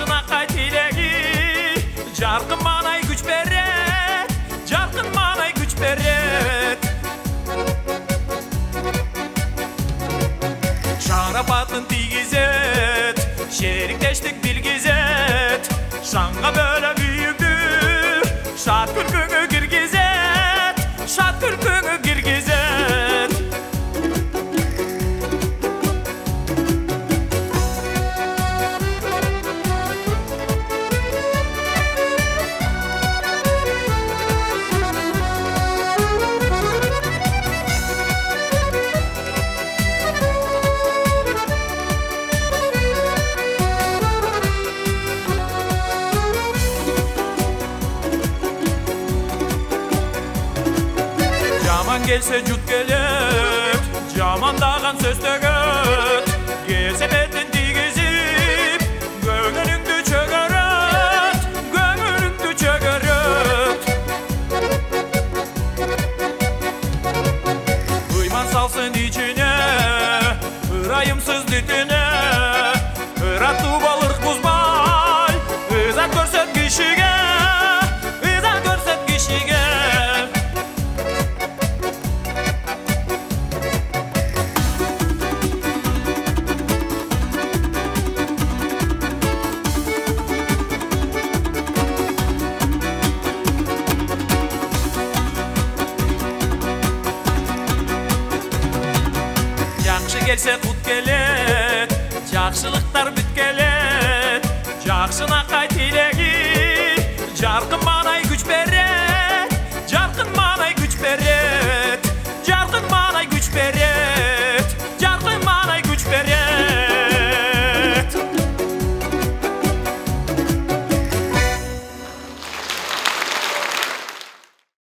Жақшын ақай тілегі, жарқын маңай күш берет, жарқын маңай күш берет. Шарапатын тигізет, шеріктештік білгізет, шаңға бөлі бүйімді, шат күлкіңі кіргізет, шат күлкіңі кіргізет. Жаман келсе жұт келет, жамандаған сөз төгет, келсе бетін тигізіп, көңіліңді чөгерет, көңіліңді чөгерет. Ұйман салсын içine, ырайымсыз дүтіне, ыратту балырық бұзбай, ыза көрсет кішіге, ыза көрсет кішіге. Жақшы келсе құт келет, жақшылықтар бүт келет, жақшын ақай тілегі, жарқын